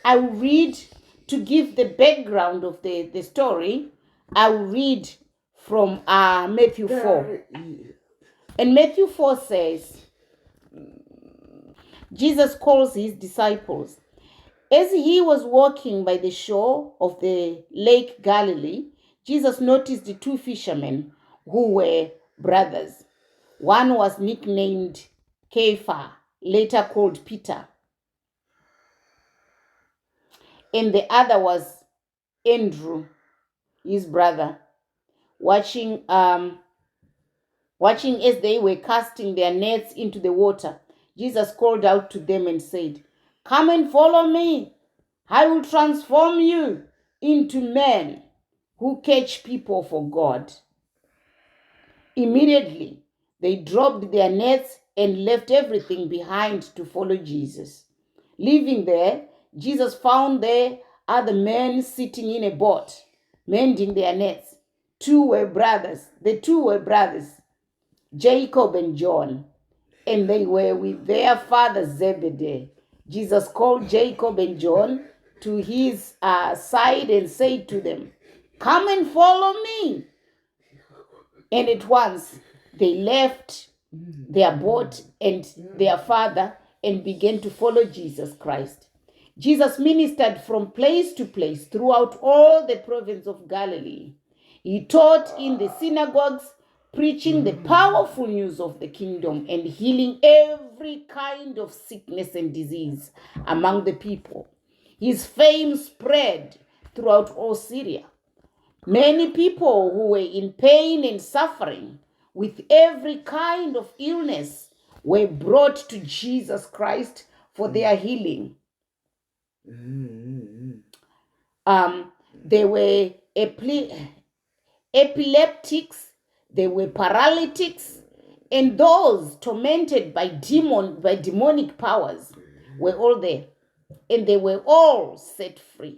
I will read, to give the background of the story, I will read from Matthew 4. And Matthew 4 says, Jesus calls his disciples. As he was walking by the shore of the Lake Galilee, Jesus noticed the two fishermen who were brothers. One was nicknamed Kepha, later called Peter, and the other was Andrew, his brother. Watching as they were casting their nets into the water, Jesus called out to them and said, "Come and follow me. I will transform you into men who catch people for God." Immediately, they dropped their nets and left everything behind to follow Jesus. Leaving there, Jesus found there other men sitting in a boat, mending their nets. The two were brothers, Jacob and John, and they were with their father Zebedee. Jesus called Jacob and John to his side and said to them, "Come and follow me." And at once they left their boat and their father and began to follow Jesus Christ. Jesus ministered from place to place throughout all the province of Galilee. He taught in the synagogues, preaching the powerful news of the kingdom and healing every kind of sickness and disease among the people. His fame spread throughout all Syria. Many people who were in pain and suffering with every kind of illness were brought to Jesus Christ for their healing. They were epileptics, they were paralytics, and those tormented by demonic powers were all there, and they were all set free.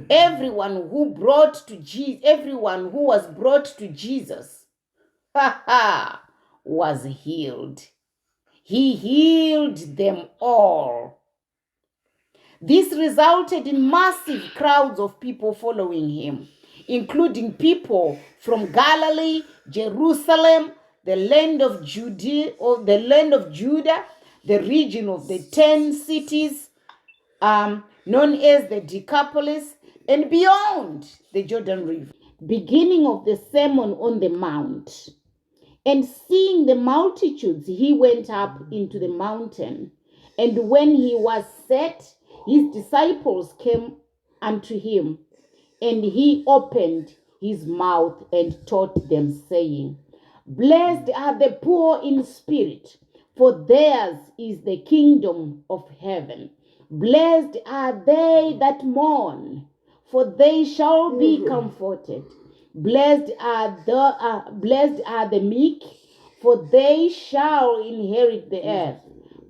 Everyone who was brought to Jesus was healed. He healed them all. This resulted in massive crowds of people following him, including people from Galilee, Jerusalem, the land of Judah, the region of the 10 cities, known as the Decapolis, and beyond the Jordan River. Beginning of the Sermon on the Mount. And seeing the multitudes, he went up into the mountain. And when he was set, his disciples came unto him, and he opened his mouth and taught them, saying, "Blessed are the poor in spirit, for theirs is the kingdom of heaven. Blessed are they that mourn, for they shall be comforted. Blessed are the meek, for they shall inherit the earth.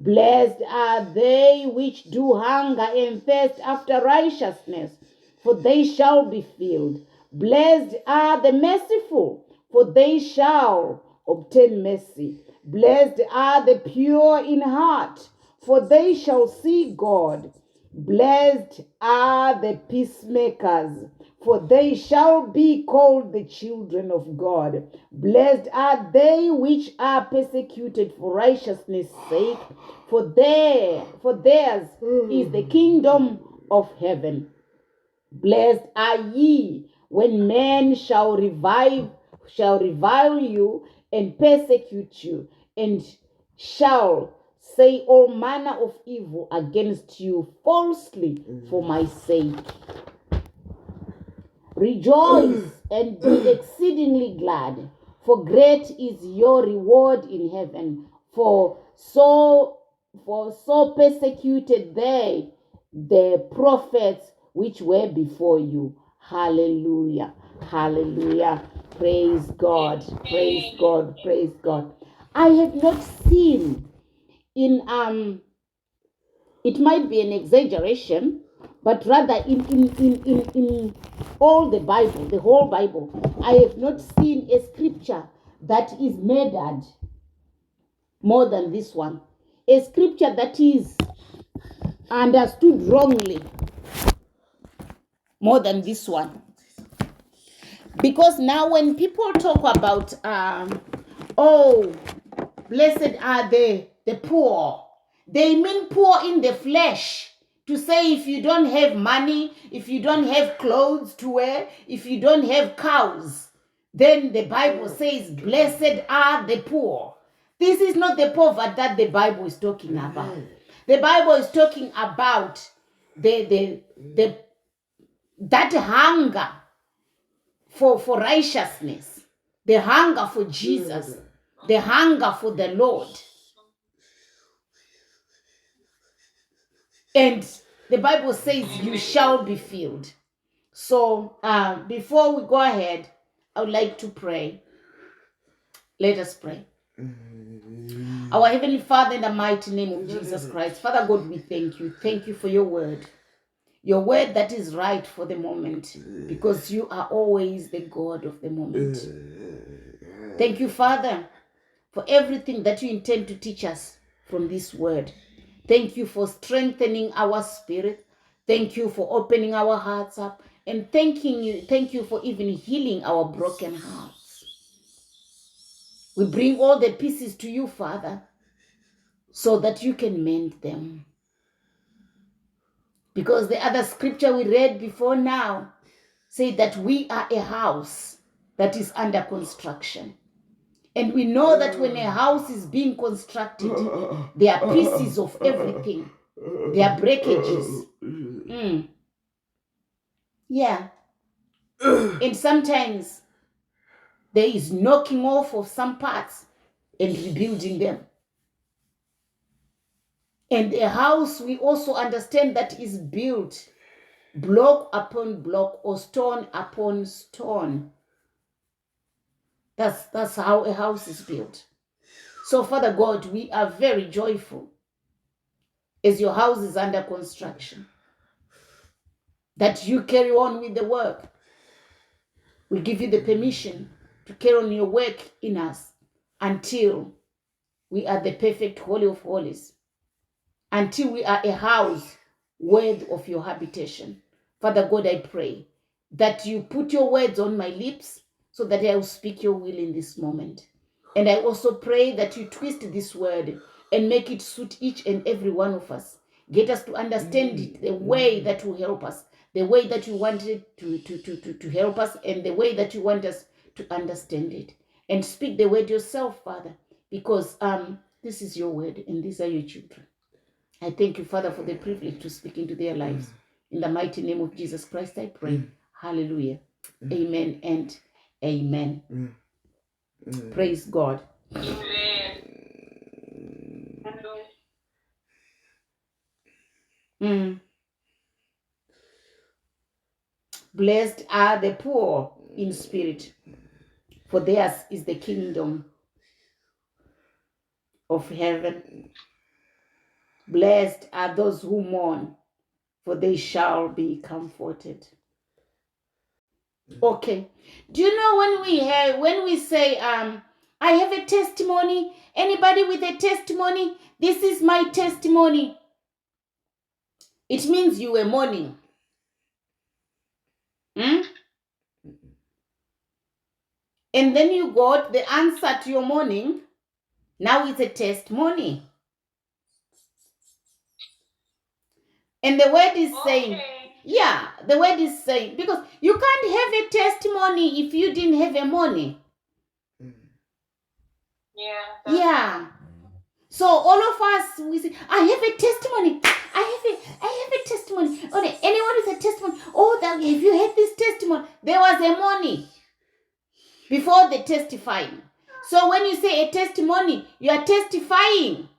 Blessed are they which do hunger and thirst after righteousness, for they shall be filled. Blessed are the merciful, for they shall obtain mercy. Blessed are the pure in heart, for they shall see God. Blessed are the peacemakers, for they shall be called the children of God. Blessed are they which are persecuted for righteousness' sake, for theirs is the kingdom of heaven. Blessed are ye when men shall revile you and persecute you, and shall say all manner of evil against you falsely for my sake. Rejoice and be exceedingly glad, for great is your reward in heaven. For so persecuted they the prophets which were before you. Hallelujah. Hallelujah. Praise God. Praise God. Praise God. I have not seen in it might be an exaggeration, but rather in all the Bible, the whole Bible, I have not seen a scripture that is murdered more than this one. A scripture that is understood wrongly more than this one. Because now when people talk about, oh, blessed are the poor, they mean poor in the flesh. To say if you don't have money, if you don't have clothes to wear, if you don't have cows, then the Bible says, blessed are the poor. This is not the poverty that the Bible is talking about. The Bible is talking about that hunger for righteousness, the hunger for Jesus, the hunger for the Lord. And the Bible says you shall be filled. So before we go ahead, I would like to pray. Let us pray. Our Heavenly Father, in the mighty name of Jesus Christ, Father God, we thank you. Thank you for your word that is right for the moment, because you are always the God of the moment. Thank you, Father, for everything that you intend to teach us from this word. Thank you for strengthening our spirit. Thank you for opening our hearts up. And thank you for even healing our broken hearts. We bring all the pieces to you, Father, so that you can mend them. Because the other scripture we read before now said that we are a house that is under construction. And we know that when a house is being constructed, there are pieces of everything. There are breakages. Yeah. And sometimes there is knocking off of some parts and rebuilding them. And a house, we also understand that is built block upon block or stone upon stone. That's how a house is built. So, Father God, we are very joyful as your house is under construction, that you carry on with the work. We give you the permission to carry on your work in us until we are the perfect Holy of Holies, until we are a house worthy of your habitation. Father God, I pray that you put your words on my lips so that I will speak your will in this moment. And I also pray that you twist this word and make it suit each and every one of us. Get us to understand it the way that will help us, the way that you want it to help us, and the way that you want us to understand it. And speak the word yourself, Father, because this is your word and these are your children. I thank you, Father, for the privilege to speak into their lives. In the mighty name of Jesus Christ, I pray. Hallelujah. Amen and amen. Praise God. Blessed are the poor in spirit, for theirs is the kingdom of heaven. Blessed are those who mourn, for they shall be comforted. Okay. Do you know when we say I have a testimony? Anybody with a testimony? This is my testimony. It means you were mourning. And then you got the answer to your mourning. Now it's a testimony. And the word is saying, the word is saying, because you can't have a testimony if you didn't have a mourning. Yeah. So all of us, we say, I have a testimony. I have a testimony. Okay, anyone with a testimony? Oh, that if you had this testimony, there was a mourning before the testifying. So when you say a testimony, you are testifying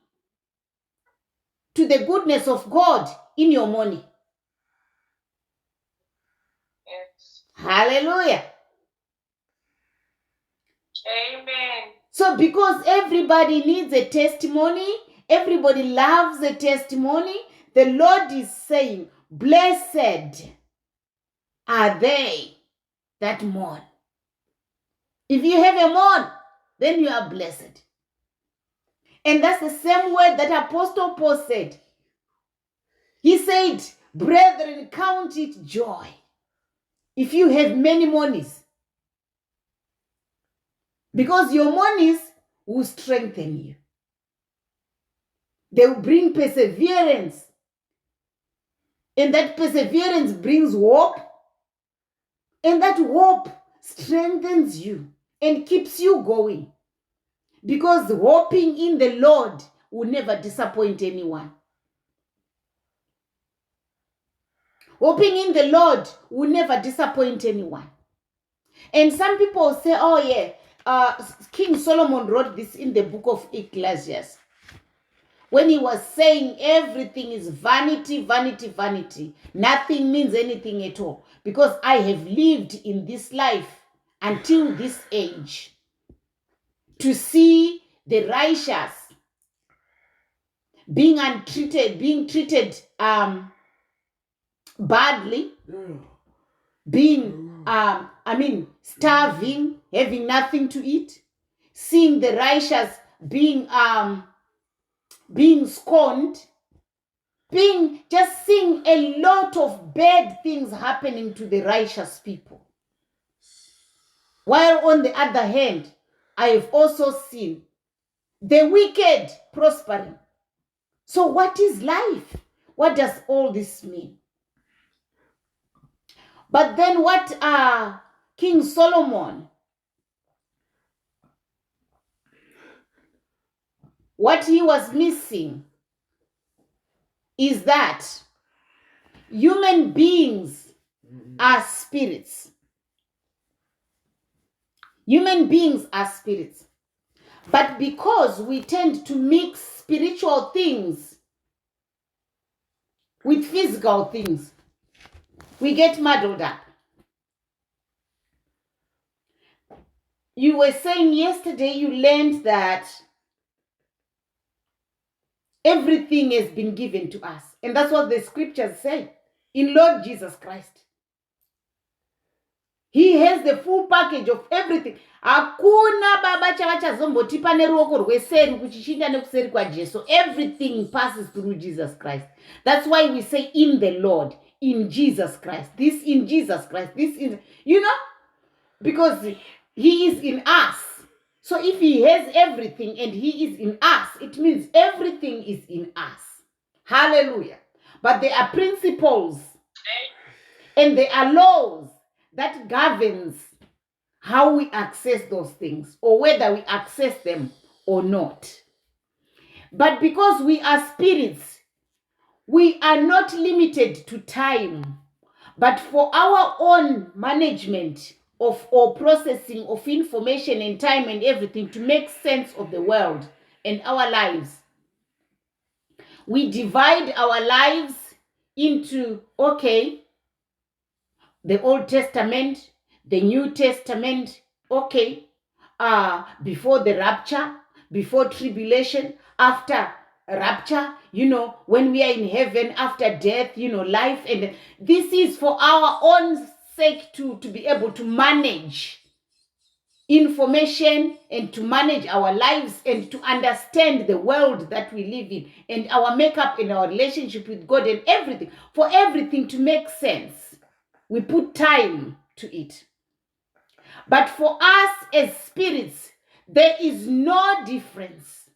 to the goodness of God in your mourning. Yes. Hallelujah. Amen. So because everybody needs a testimony, everybody loves a testimony, the Lord is saying, blessed are they that mourn. If you have a mourn, then you are blessed. And that's the same word that Apostle Paul said. He said, brethren, count it joy if you have many monies, because your monies will strengthen you. They will bring perseverance, and that perseverance brings hope, and that hope strengthens you and keeps you going, because hoping in the Lord will never disappoint anyone. Hoping in the Lord will never disappoint anyone. And some people say, oh yeah, King Solomon wrote this in the book of Ecclesiastes, when he was saying everything is vanity, vanity, vanity. Nothing means anything at all, because I have lived in this life until this age to see the righteous being treated badly, being starving, having nothing to eat, seeing the righteous being scorned, seeing a lot of bad things happening to the righteous people. While on the other hand, I have also seen the wicked prospering. So what is life? What does all this mean? But then what King Solomon, what he was missing is that human beings are spirits. Human beings are spirits. But because we tend to mix spiritual things with physical things, we get muddled up. You were saying yesterday, you learned that everything has been given to us. And that's what the scriptures say in Lord Jesus Christ. He has the full package of everything. Hakuna baba chavachazombotipa neruoko rweseri kuchishinda nekuseri kwa Jesu. Everything passes through Jesus Christ. That's why we say in the Lord, in Jesus Christ. This in Jesus Christ. This in, because he is in us. So if he has everything and he is in us, it means everything is in us. Hallelujah. But there are principles and there are laws that governs how we access those things, or whether we access them or not. But because we are spirits, we are not limited to time, but for our own management of or processing of information and time and everything to make sense of the world and our lives, we divide our lives into, okay, the Old Testament, the New Testament, okay, before the rapture, before tribulation, after rapture, when we are in heaven, after death, life. And this is for our own sake to be able to manage information and to manage our lives and to understand the world that we live in and our makeup and our relationship with God and everything, for everything to make sense. We put time to it. But for us as spirits, there is no difference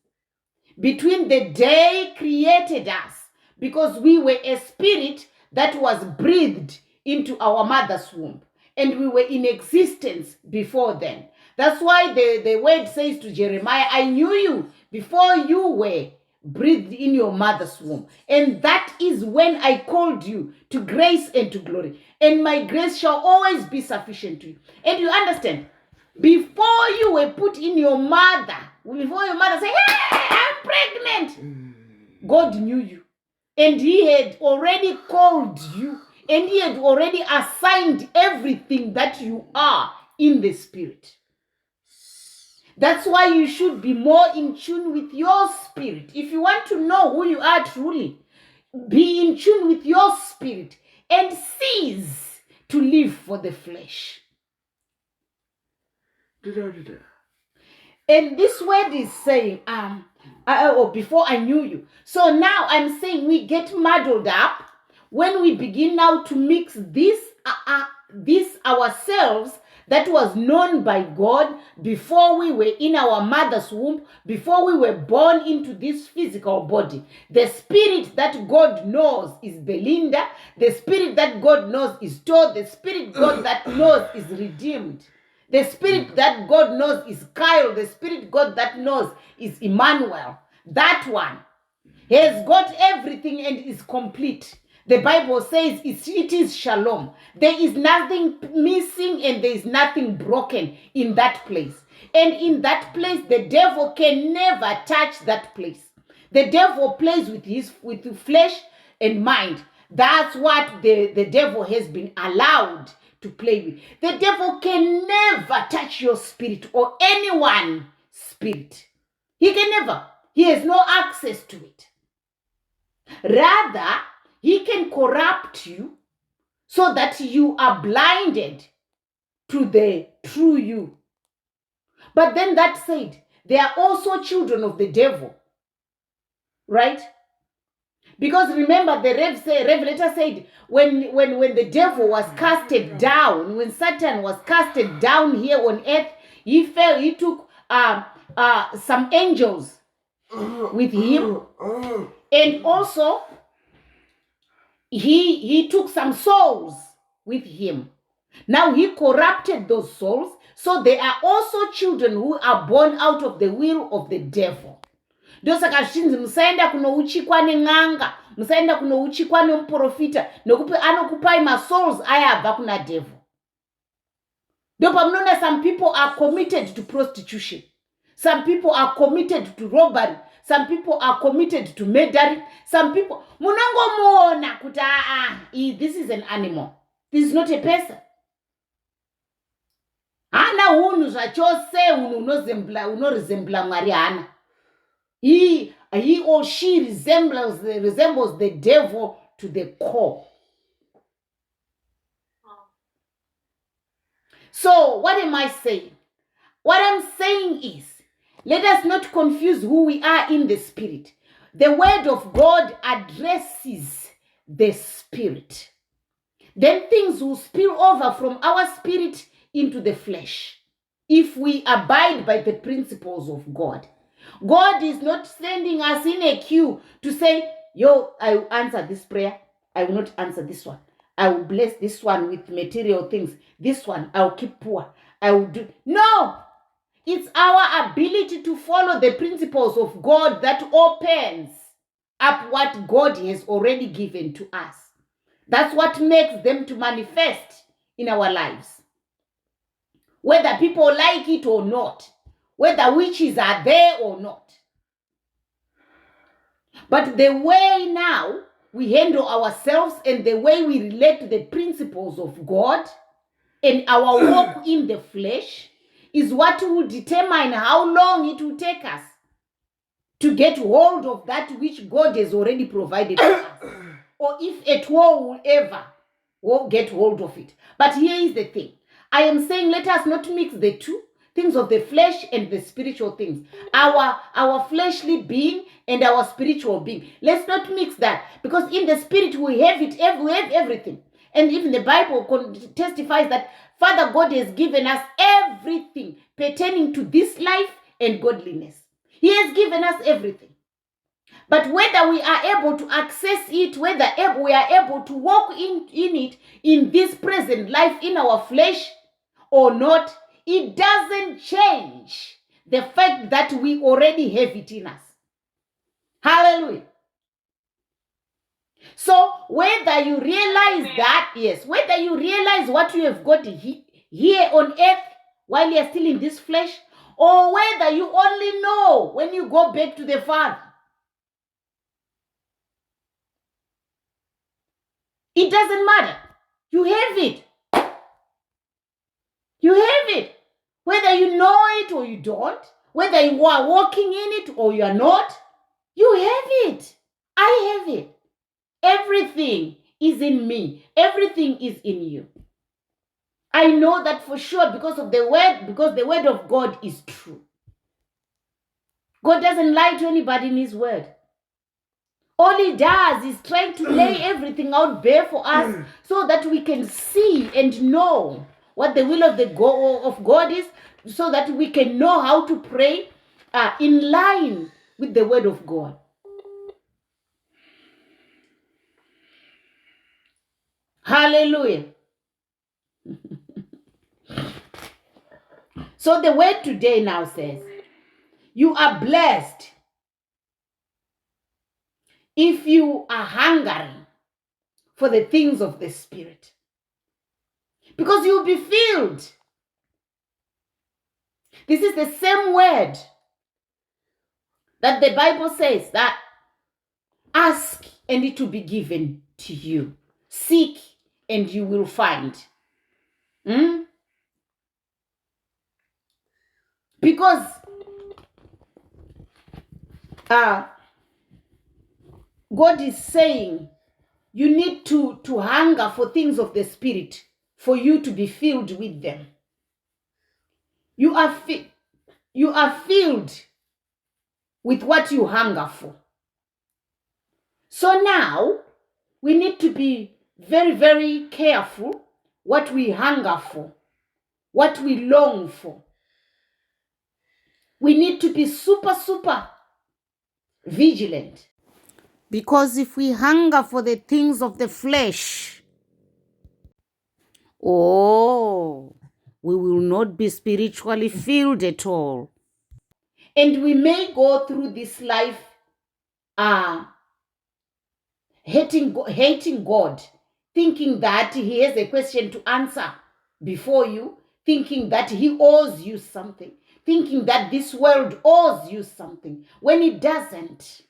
between the day created us, because we were a spirit that was breathed into our mother's womb, and we were in existence before then. That's why the word says to Jeremiah, I knew you before you were breathed in your mother's womb. And that is when I called you to grace and to glory. And my grace shall always be sufficient to you. And you understand, before you were put in your mother, before your mother said, hey, I'm pregnant, God knew you. And he had already called you. And he had already assigned everything that you are in the spirit. That's why you should be more in tune with your spirit. If you want to know who you are truly, be in tune with your spirit and cease to live for the flesh. And this word is saying, or before I knew you. So now I'm saying we get muddled up when we begin now to mix this ourselves that was known by God before we were in our mother's womb, before we were born into this physical body. The spirit that God knows is Belinda. The spirit that God knows is Todd. The spirit God that knows is Redeemed. The spirit that God knows is Kyle. The spirit God that knows is Emmanuel. That one has got everything and is complete. The Bible says it is shalom. There is nothing missing and there is nothing broken in that place. And in that place, the devil can never touch that place. The devil plays with flesh and mind. That's what the devil has been allowed to play with. The devil can never touch your spirit or anyone's spirit. He can never. He has no access to it. Rather, he can corrupt you so that you are blinded to the true you. But then that said, they are also children of the devil, right? Because remember, the Revelator said, when the devil was casted down, when Satan was casted down here on earth, he fell. He took some angels with him, and also he took some souls with him. Now he corrupted those souls, so they are also children who are born out of the will of the devil. Ndosaka zvichinzi musaenda kunouchikwa nen'anga, musaenda kunouchikwa nemuprofita, nokuti anokupai masouls ayabva kuna devil. Ndopamunoona some people are committed to prostitution. Some people are committed to robbery. Some people are committed to murdering. Some people, munongomuona kuti this is an animal. This is not a person. Hana unhu zvachose unhu unorizembla Mwari hana. He or she resembles the devil to the core. So what am I saying? What I'm saying is, let us not confuse who we are in the spirit. The word of God addresses the spirit. Then things will spill over from our spirit into the flesh if we abide by the principles of God. God is not sending us in a queue to say, I will answer this prayer. I will not answer this one. I will bless this one with material things. This one, I will keep poor. I will do. No! It's our ability to follow the principles of God that opens up what God has already given to us. That's what makes them to manifest in our lives. Whether people like it or not. Whether witches are there or not. But the way now we handle ourselves and the way we relate to the principles of God and our walk in the flesh is what will determine how long it will take us to get hold of that which God has already provided to us. Or if at all will ever get hold of it. But here is the thing. I am saying let us not mix the two. Things of the flesh and the spiritual things. Our fleshly being and our spiritual being. Let's not mix that. Because in the spirit we have it, we have everything. And even the Bible testifies that Father God has given us everything pertaining to this life and godliness. He has given us everything. But whether we are able to access it, whether we are able to walk in it in this present life in our flesh or not, it doesn't change the fact that we already have it in us. Hallelujah. So whether you realize that, yes, whether you realize what you have got here on earth while you are still in this flesh, or whether you only know when you go back to the Father, it doesn't matter. You have it. You have it. Whether you know it or you don't, whether you are walking in it or you are not, you have it. I have it. Everything is in me. Everything is in you. I know that for sure because the word of God is true. God doesn't lie to anybody in his word. All he does is try to lay everything out bare for us so that we can see and know what the will of God is, so that we can know how to pray in line with the word of God. Hallelujah. So the word today now says, you are blessed if you are hungering for the things of the Spirit, because you'll be filled. This is the same word that the Bible says that ask and it will be given to you. Seek and you will find. Because God is saying you need to hunger for things of the Spirit for you to be filled with them. You are filled with what you hunger for. So now we need to be very, very careful what we hunger for, what we long for. We need to be super, super vigilant. Because if we hunger for the things of the flesh, we will not be spiritually filled at all. And we may go through this life hating God, thinking that he has a question to answer before you, thinking that he owes you something, thinking that this world owes you something, when it doesn't.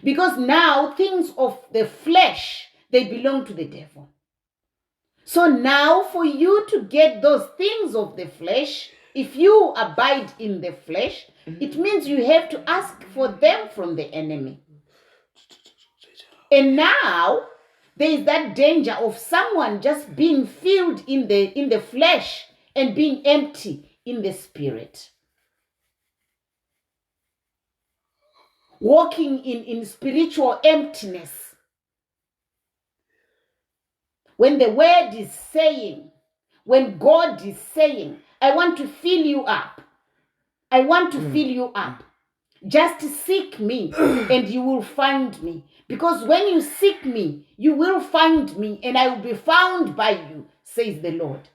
Because now things of the flesh, they belong to the devil. So now for you to get those things of the flesh, if you abide in the flesh, it means you have to ask for them from the enemy. And now there is that danger of someone just being filled in the flesh and being empty in the spirit. Walking in spiritual emptiness. When the word is saying, when God is saying, I want to fill you up. I want to fill you up. Just seek me and you will find me. Because when you seek me, you will find me and I will be found by you, says the Lord.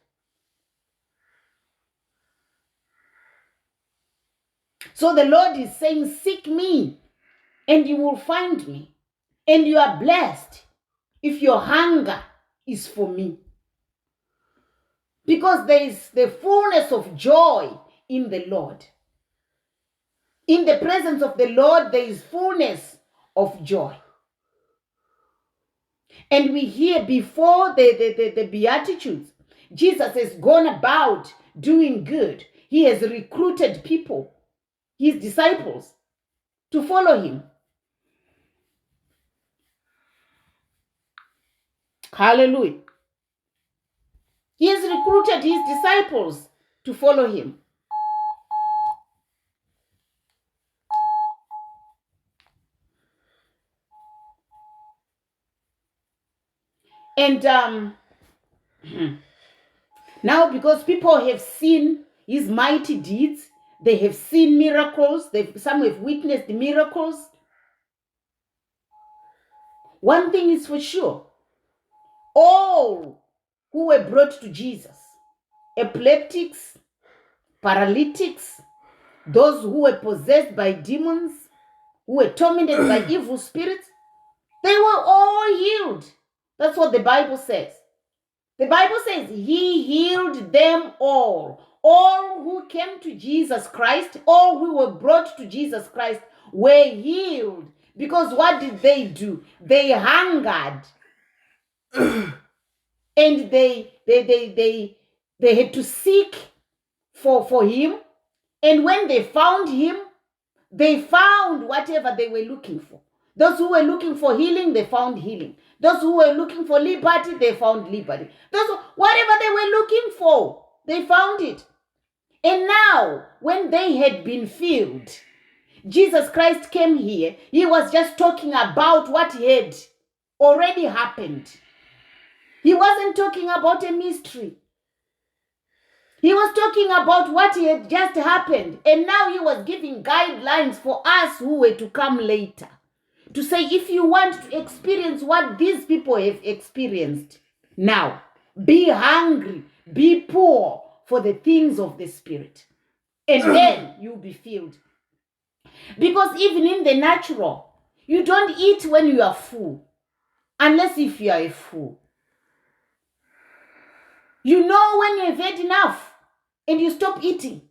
So the Lord is saying, seek me and you will find me. And you are blessed if your hunger is for me. Because there is the fullness of joy in the Lord. In the presence of the Lord, there is fullness of joy. And we hear before the Beatitudes, Jesus has gone about doing good. He has recruited people, his disciples, to follow him. Hallelujah. He has recruited his disciples to follow him. And now because people have seen his mighty deeds, they have seen miracles, some have witnessed miracles. One thing is for sure, all who were brought to Jesus, epileptics, paralytics, those who were possessed by demons, who were tormented by evil spirits, they were all healed. That's what the Bible says. The Bible says he healed them all. All who came to Jesus Christ, all who were brought to Jesus Christ were healed. Because what did they do? They hungered. And they had to seek for him. And when they found him, they found whatever they were looking for. Those who were looking for healing, they found healing. Those who were looking for liberty, they found liberty. Whatever they were looking for, they found it. And now, when they had been filled, Jesus Christ came here. He was just talking about what had already happened. He wasn't talking about a mystery. He was talking about what had just happened. And now he was giving guidelines for us who were to come later. To say, if you want to experience what these people have experienced, now, be hungry, be poor for the things of the Spirit. And then you'll be filled. Because even in the natural, you don't eat when you are full. Unless if you are a fool. You know when you've had enough and you stop eating.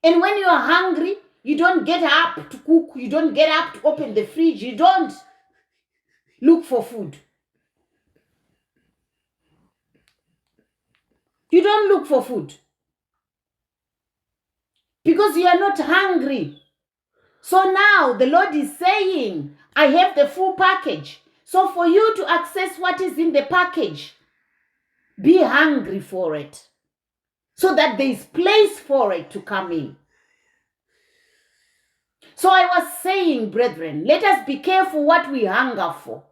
And when you are hungry, you don't get up to cook. You don't get up to open the fridge. You don't look for food. You don't look for food. Because you are not hungry. So now the Lord is saying, I have the full package. So for you to access what is in the package, be hungry for it. So that there is place for it to come in. So I was saying, brethren, let us be careful what we hunger for.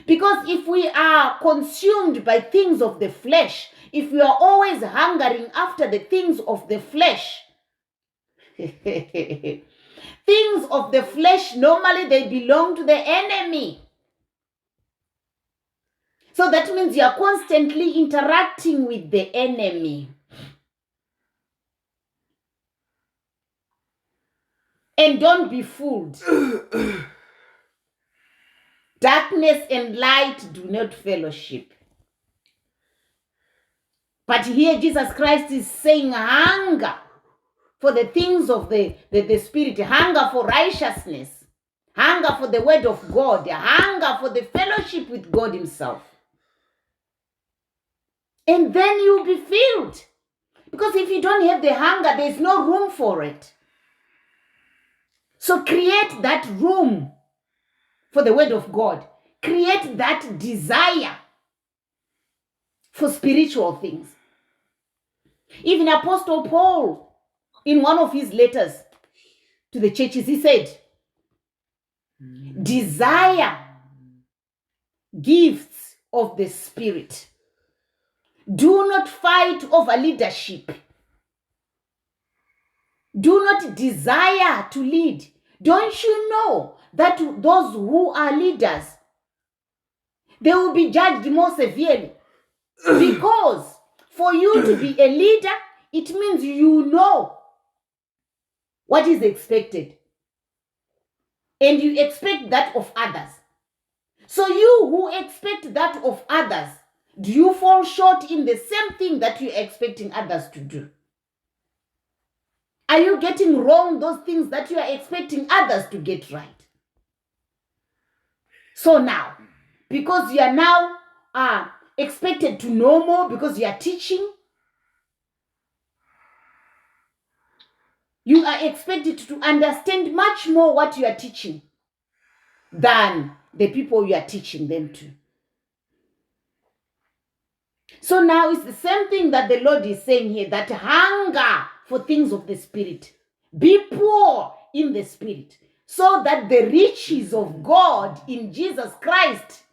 Because if we are consumed by things of the flesh, if we are always hungering after the things of the flesh, things of the flesh, normally they belong to the enemy. So that means you are constantly interacting with the enemy. And don't be fooled. Darkness and light do not fellowship. But here Jesus Christ is saying hunger for the things of the Spirit, hunger for righteousness, hunger for the word of God, hunger for the fellowship with God himself. And then you'll be filled. Because if you don't have the hunger, there's no room for it. So create that room for the word of God. Create that desire for spiritual things. Even Apostle Paul, in one of his letters to the churches, he said, desire gifts of the Spirit. Do not fight over leadership. Do not desire to lead. Don't you know that those who are leaders, they will be judged more severely? Because for you to be a leader, it means you know what is expected. And you expect that of others. So you who expect that of others, do you fall short in the same thing that you're expecting others to do? Are you getting wrong those things that you are expecting others to get right? So now, because you are now expected to know more, because you are teaching, you are expected to understand much more what you are teaching than the people you are teaching them to. So now it's the same thing that the Lord is saying here, that hunger for things of the Spirit. Be poor in the Spirit, so that the riches of God in Jesus Christ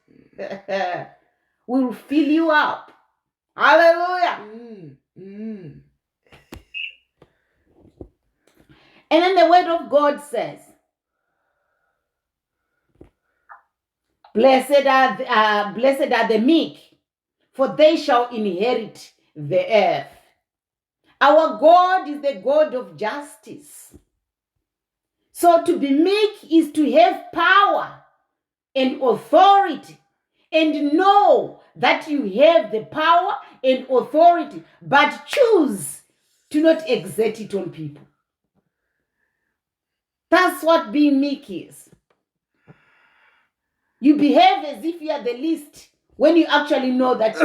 will fill you up. Hallelujah. And then the word of God says, blessed are the meek, for they shall inherit the earth. Our God is the God of justice. So to be meek is to have power and authority and know that you have the power and authority, but choose to not exert it on people. That's what being meek is. You behave as if you are the least when you actually know that,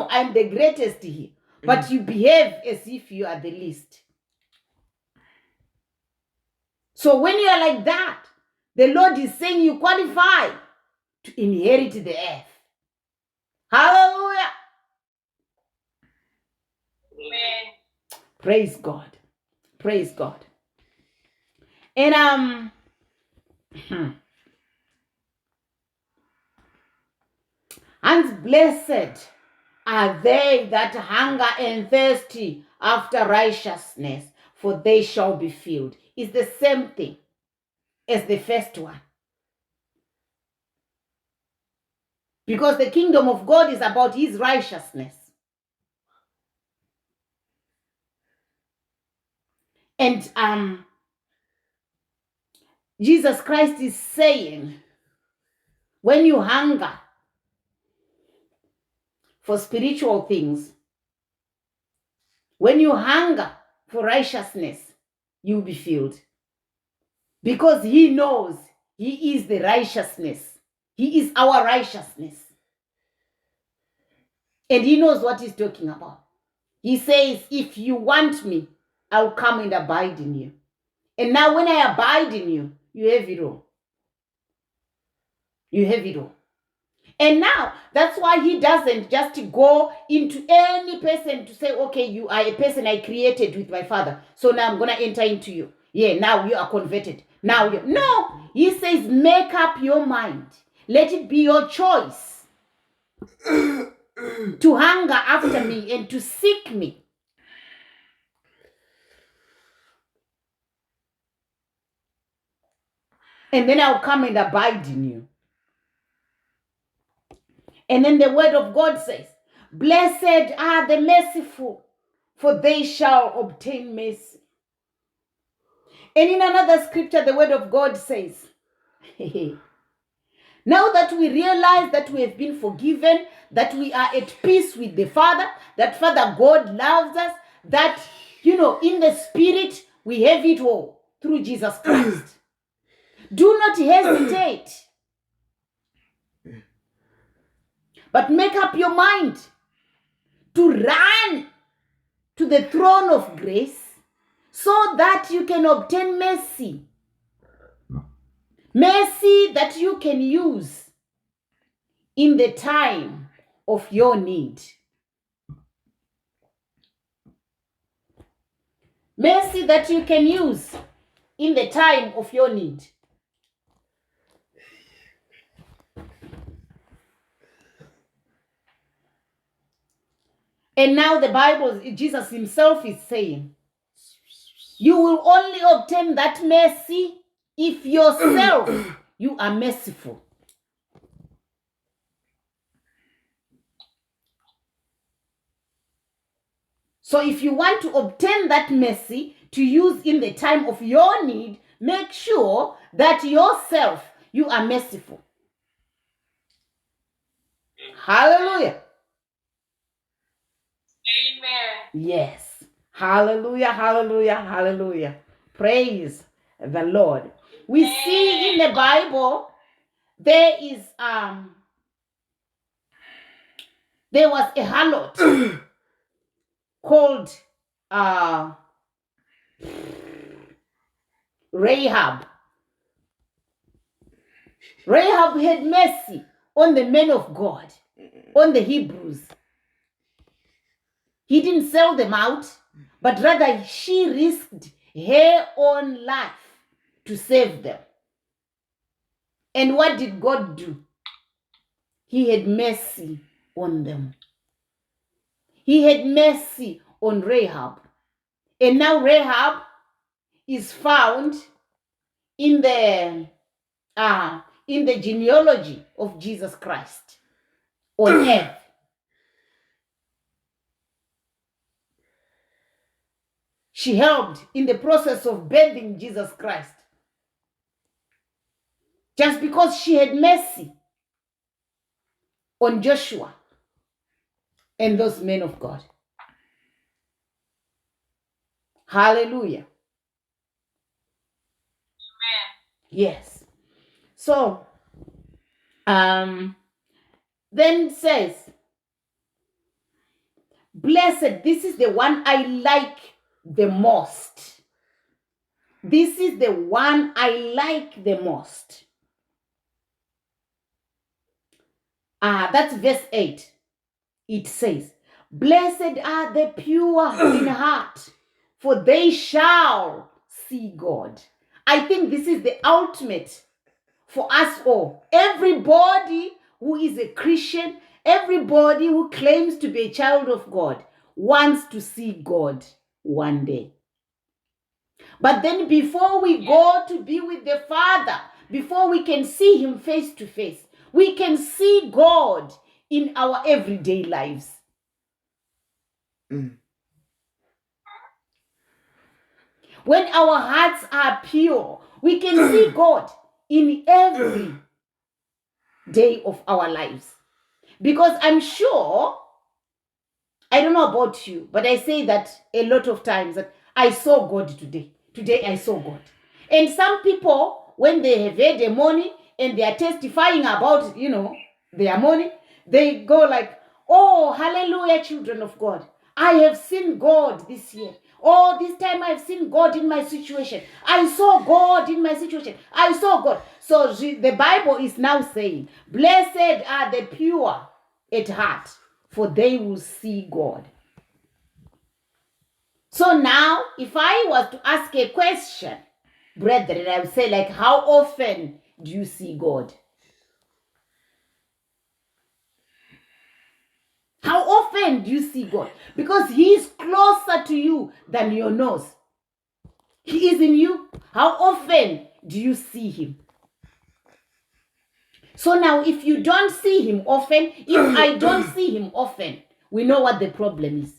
I'm the greatest here. But you behave as if you are the least. So when you are like that, the Lord is saying you qualify to inherit the earth. Hallelujah. Amen. Praise God. Praise God. And and blessed are they that hunger and thirsty after righteousness, for they shall be filled. It's the same thing as the first one. Because the kingdom of God is about his righteousness. And Jesus Christ is saying, when you hunger for spiritual things, when you hunger for righteousness, you'll be filled. Because he knows he is the righteousness. He is our righteousness. And he knows what he's talking about. He says, if you want me, I'll come and abide in you. And now when I abide in you, you have it all. You have it all. And now, that's why he doesn't just go into any person to say, okay, you are a person I created with my Father, so now I'm going to enter into you. Yeah, now you are converted. Now you... No, he says, make up your mind. Let it be your choice to hunger after me and to seek me. And then I'll come and abide in you. And then the word of God says, blessed are the merciful, for they shall obtain mercy. And in another scripture, the word of God says, now that we realize that we have been forgiven, that we are at peace with the Father, that Father God loves us, that, in the Spirit, we have it all through Jesus Christ. Do not hesitate, but make up your mind to run to the throne of grace so that you can obtain mercy. Mercy that you can use in the time of your need. Mercy that you can use in the time of your need. And now the Bible, Jesus himself is saying, you will only obtain that mercy if yourself you are merciful. So if you want to obtain that mercy to use in the time of your need, make sure that yourself you are merciful. Hallelujah. Amen. Yes. Hallelujah, hallelujah, hallelujah. Praise the Lord. We see in the Bible there was a harlot called Rahab. Rahab had mercy on the men of God, on the Hebrews. He didn't sell them out, but rather she risked her own life to save them. And what did God do? He had mercy on them. He had mercy on Rahab. And now Rahab is found in the genealogy of Jesus Christ on earth. She helped in the process of birthing Jesus Christ. Just because she had mercy on Joshua and those men of God. Hallelujah. Amen. Yes. So, then it says, blessed, this is the one I like the most. This is the one I like the most. That's verse 8. It says, blessed are the pure in heart, for they shall see God. I think this is the ultimate for us all. Everybody who is a Christian, everybody who claims to be a child of God wants to see God one day. But then before we go to be with the Father, before we can see him face to face, we can see God in our everyday lives. When our hearts are pure, we can see God in every day of our lives. Because I'm sure, I don't know about you, but I say that a lot of times, that I saw God today. Today I saw God. And some people, when they have had a morning and they are testifying about, their morning, they go like, oh, hallelujah, children of God. I have seen God this year. Oh, this time I've seen God in my situation. I saw God in my situation. I saw God. So the Bible is now saying, blessed are the pure at heart, for they will see God. So now, if I was to ask a question, brethren, I would say, like, how often do you see God? How often do you see God? Because he is closer to you than your nose. He is in you. How often do you see him? So now, if you don't see him often, if I don't see him often, we know what the problem is.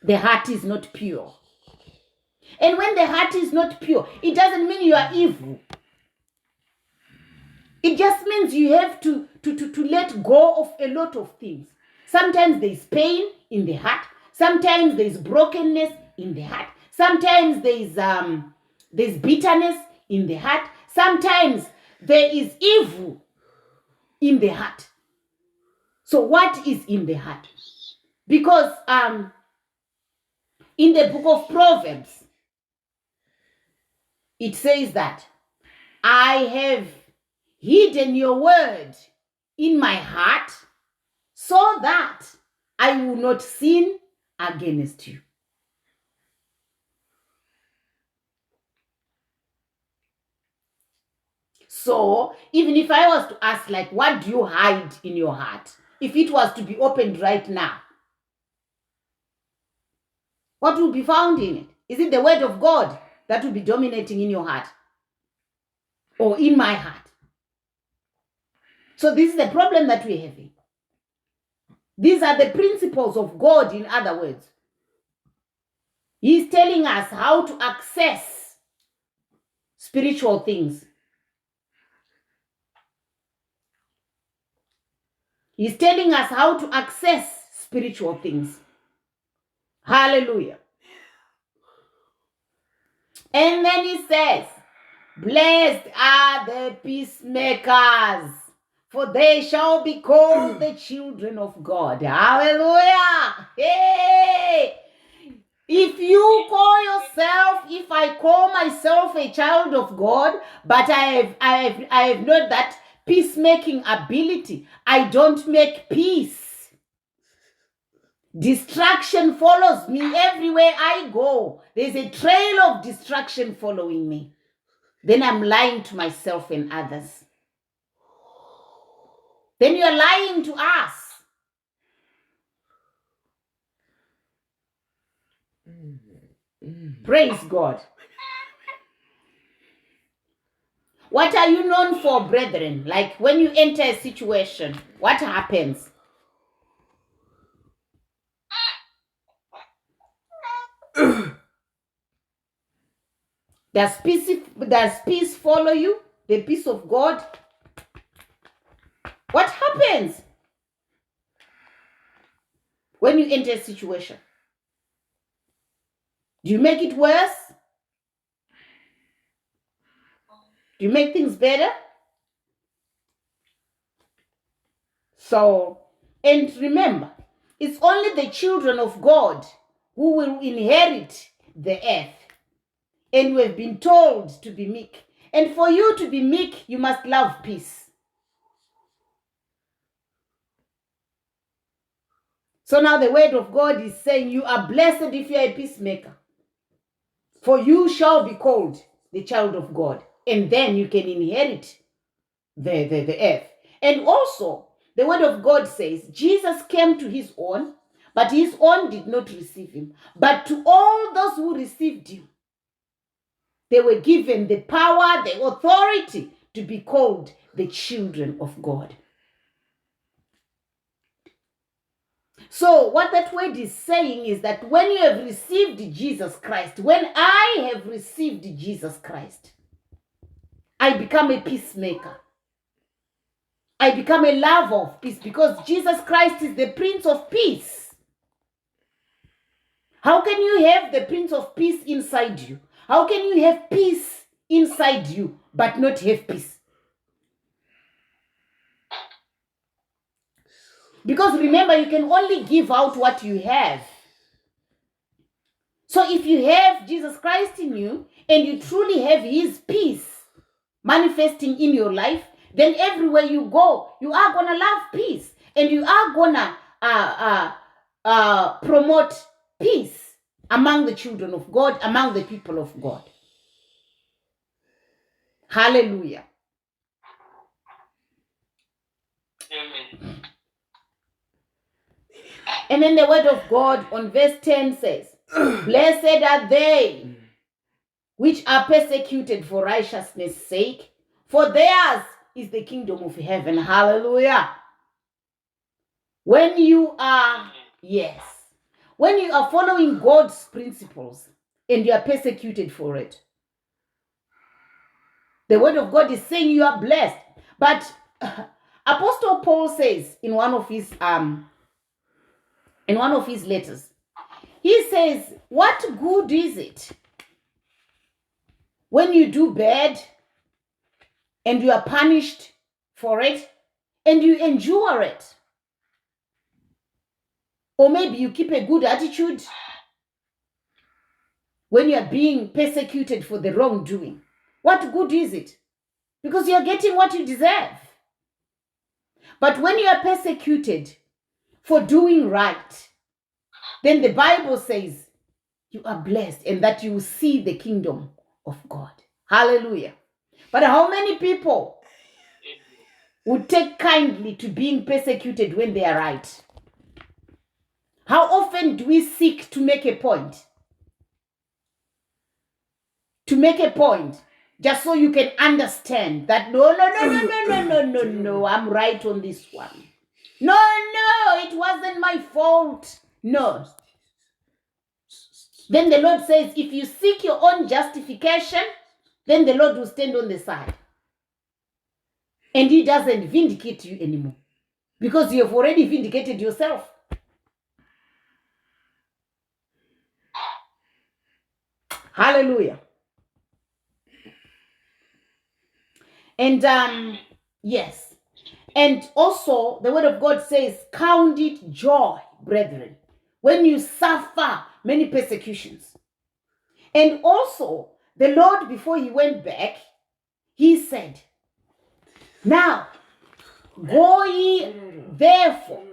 The heart is not pure. And when the heart is not pure, it doesn't mean you are evil. It just means you have to let go of a lot of things. Sometimes there is pain in the heart. Sometimes there is brokenness in the heart. Sometimes there's bitterness in the heart. Sometimes there is evil in the heart. So what is in the heart? Because in the book of Proverbs, it says that I have hidden your word in my heart so that I will not sin against you. So even if I was to ask, like, what do you hide in your heart? If it was to be opened right now, what will be found in it? Is it the word of God that will be dominating in your heart? Or in my heart? So this is the problem that we're having. These are the principles of God, in other words. He's telling us how to access spiritual things. He's telling us how to access spiritual things. Hallelujah. And then he says, blessed are the peacemakers, for they shall be called the children of God. Hallelujah. Hey! If you call yourself, if I call myself a child of God, but I have not that peacemaking ability, I don't make peace. Distraction follows me everywhere I go. There's a trail of distraction following me. Then I'm lying to myself and others. Then you're lying to us. Praise God. What are you known for, brethren? Like when you enter a situation, what happens? Does peace follow you? The peace of God? What happens when you enter a situation? Do you make it worse? Do you make things better? So, and remember, it's only the children of God who will inherit the earth. And we have been told to be meek. And for you to be meek, you must love peace. So now the word of God is saying you are blessed if you are a peacemaker. For you shall be called the child of God, and then you can inherit the earth. And also, the word of God says, Jesus came to his own, but his own did not receive him. But to all those who received him, they were given the power, the authority to be called the children of God. So what that word is saying is that when you have received Jesus Christ, when I have received Jesus Christ, I become a peacemaker. I become a lover of peace because Jesus Christ is the Prince of Peace. How can you have the Prince of Peace inside you? How can you have peace inside you but not have peace? Because remember, you can only give out what you have. So if you have Jesus Christ in you and you truly have his peace manifesting in your life, then everywhere you go, you are going to love peace and you are going to promote peace among the children of God, among the people of God. Hallelujah. Amen. And then the word of God on verse 10 says, Blessed are they which are persecuted for righteousness' sake, for theirs is the kingdom of heaven. Hallelujah. When you are, when you are following God's principles and you are persecuted for it, the word of God is saying you are blessed. But Apostle Paul says in one of his letters, he says, what good is it when you do bad and you are punished for it and you endure it? Or maybe you keep a good attitude when you are being persecuted for the wrongdoing. What good is it? Because you are getting what you deserve. But when you are persecuted for doing right, then the Bible says you are blessed and that you will see the kingdom of God. Hallelujah. But how many people would take kindly to being persecuted when they are right? How often do we seek to make a point? To make a point, just so you can understand that no, I'm right on this one. No, it wasn't my fault. No. Then the Lord says, if you seek your own justification, then the Lord will stand on the side. And he doesn't vindicate you anymore. Because you have already vindicated yourself. Hallelujah. And yes. And also the word of God says, count it joy, brethren, when you suffer many persecutions. And also the Lord, before he went back, he said, now go ye therefore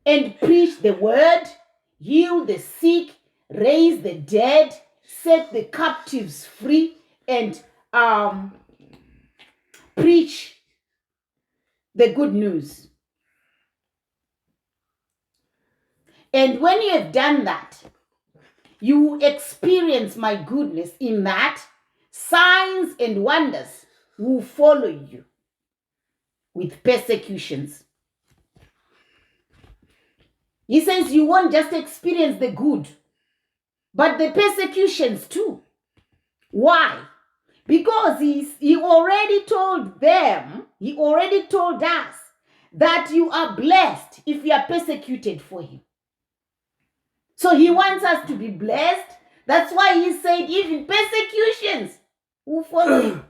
and preach the word, heal the sick, raise the dead, set the captives free, and preach the good news. And when you have done that, you experience my goodness in that signs and wonders will follow you with persecutions. He says you won't just experience the good, but the persecutions too. Why? Because he already told them, he already told us that you are blessed if you are persecuted for him. So he wants us to be blessed. That's why he said even persecutions will follow you.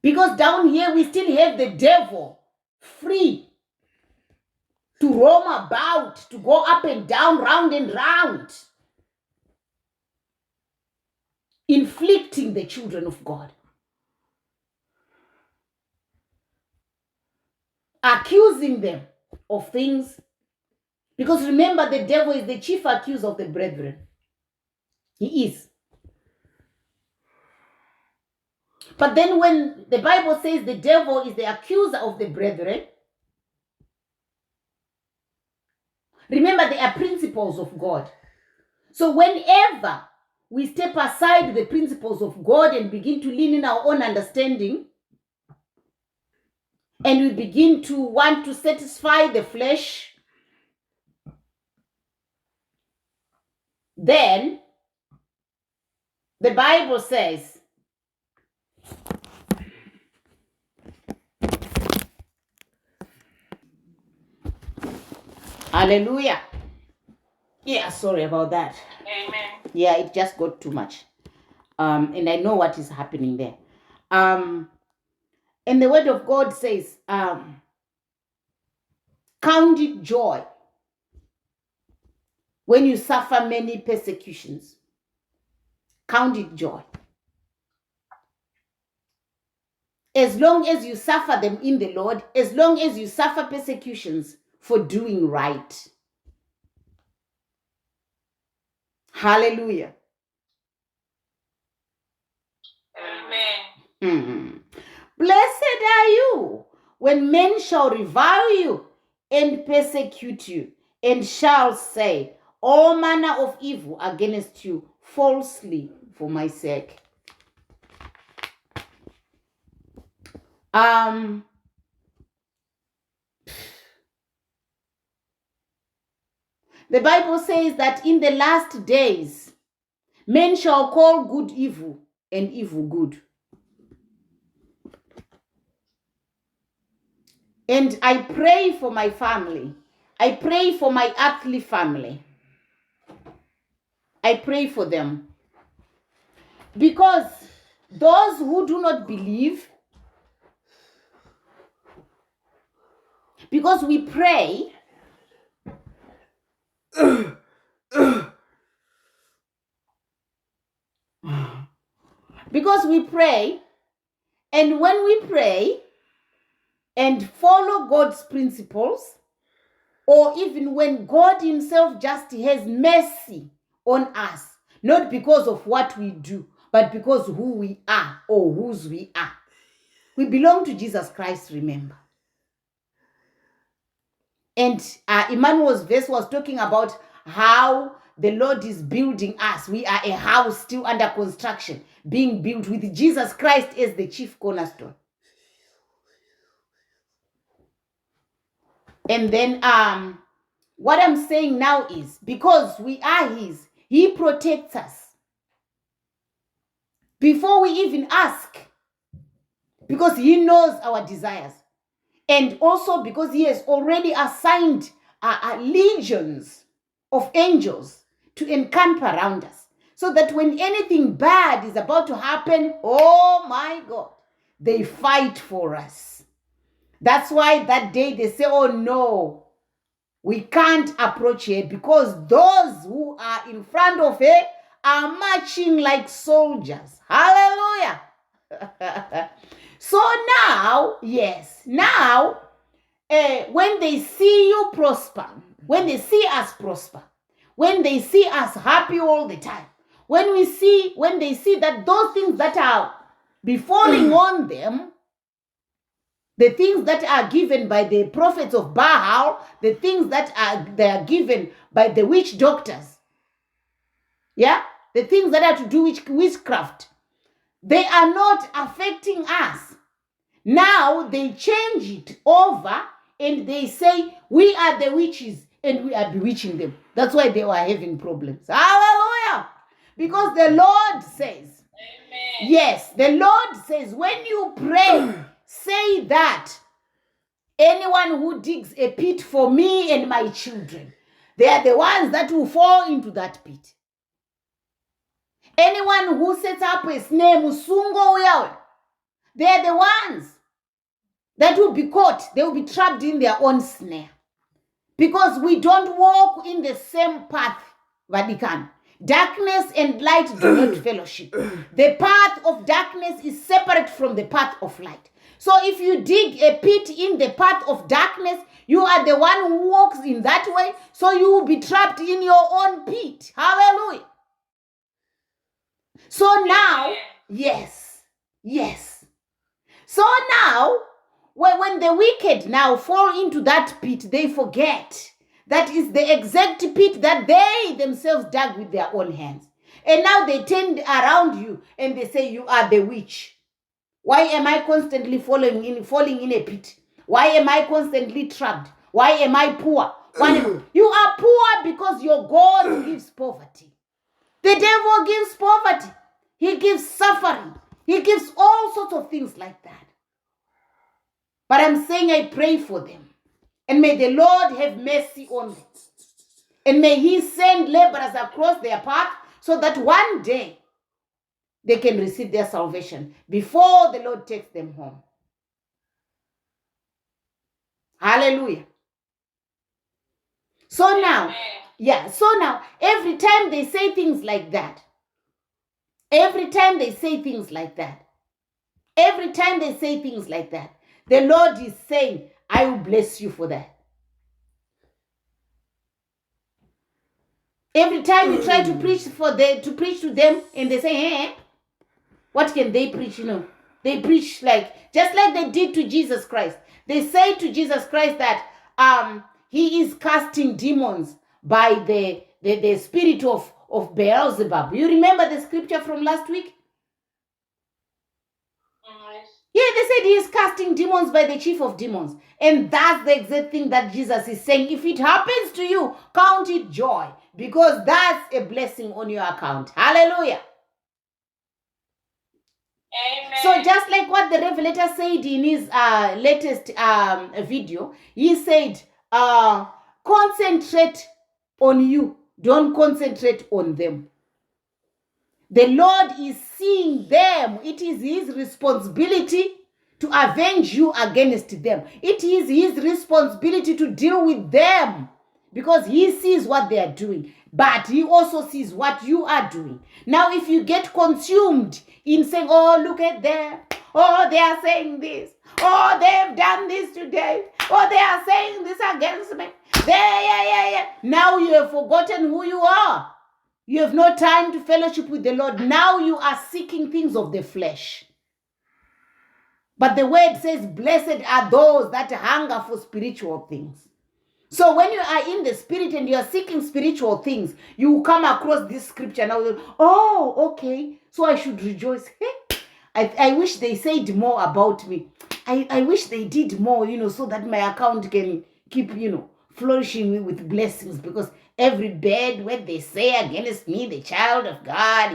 Because down here we still have the devil free to roam about, to go up and down, round and round, inflicting the children of God, accusing them of things. Because remember, the devil is the chief accuser of the brethren. He is. But then when the Bible says the devil is the accuser of the brethren, remember they are principles of God. So whenever we step aside the principles of God and begin to lean in our own understanding, and we begin to want to satisfy the flesh, then the Bible says, hallelujah. Yeah, sorry about that. Amen. Yeah, it just got too much. And I know what is happening there. And the word of God says, count it joy when you suffer many persecutions. Count it joy. As long as you suffer them in the Lord, as long as you suffer persecutions for doing right. Hallelujah. Amen. Blessed are you when men shall revile you and persecute you, and shall say all manner of evil against you falsely for my sake. The Bible says that in the last days, men shall call good evil and evil good. And I pray for my family. I pray for my earthly family. I pray for them. Because those who do not believe, because we pray, and when we pray and follow God's principles, or even when God himself just has mercy on us, not because of what we do, but because who we are or whose we are. We belong to Jesus Christ, remember. And Emmanuel's verse was talking about how the Lord is building us. We are a house still under construction, being built with Jesus Christ as the chief cornerstone. And then what I'm saying now is, because we are his, he protects us before we even ask, because he knows our desires. And also because he has already assigned legions of angels to encamp around us. So that when anything bad is about to happen, oh my God, they fight for us. That's why that day they say, oh no, we can't approach her, because those who are in front of her are marching like soldiers. Hallelujah. So now, when they see you prosper, when they see us prosper, when they see us happy all the time, when they see that those things that are befalling on them, the things that are given by the prophets of Baal, the things that they are given by the witch doctors, the things that are to do with witchcraft, they are not affecting us. Now they change it over and they say we are the witches and we are bewitching them. That's why they were having problems. Hallelujah. Because the Lord says, Amen. Yes, the Lord says, when you pray, say that anyone who digs a pit for me and my children, they are the ones that will fall into that pit. Anyone who sets up a snare, musungo yawe, they are the ones that will be caught. They will be trapped in their own snare. Because we don't walk in the same path, Vatican. Darkness and light do not fellowship. The path of darkness is separate from the path of light. So if you dig a pit in the path of darkness, you are the one who walks in that way, so you will be trapped in your own pit. Hallelujah. So now, yes. So now, when the wicked now fall into that pit, they forget that is the exact pit that they themselves dug with their own hands. And now they turn around you and they say you are the witch. Why am I constantly falling in a pit? Why am I constantly trapped? Why am I poor? You are poor because your God gives poverty. The devil gives poverty. He gives suffering. He gives all sorts of things like that. But I'm saying I pray for them. And may the Lord have mercy on them. And may he send laborers across their path so that one day they can receive their salvation before the Lord takes them home. Hallelujah. So now, every time they say things like that, the Lord is saying, I will bless you for that. Every time you try to preach to them and they say, hey, what can they preach? They preach just like they did to Jesus Christ. They say to Jesus Christ that he is casting demons by the spirit of Beelzebub. You remember the scripture from last week? Yeah, they said he is casting demons by the chief of demons. And that's the exact thing that Jesus is saying. If it happens to you, count it joy, because that's a blessing on your account. Hallelujah. Amen. So just like what the Revelator said in his latest video, he said, concentrate on you. Don't concentrate on them. The Lord is seeing them. It is his responsibility to avenge you against them. It is his responsibility to deal with them because he sees what they are doing. But he also sees what you are doing. Now, if you get consumed in saying, oh, look at them. Oh, they are saying this. Oh, they've done this today. Oh, they are saying this against me. Now you have forgotten who you are. You have no time to fellowship with the Lord. Now you are seeking things of the flesh. But the word says, blessed are those that hunger for spiritual things. So when you are in the spirit and you are seeking spiritual things, you come across this scripture now. Oh, okay. So I should rejoice. I wish they said more about me. I wish they did more, so that my account can keep, flourishing with blessings, because every bad word they say against me, the child of God,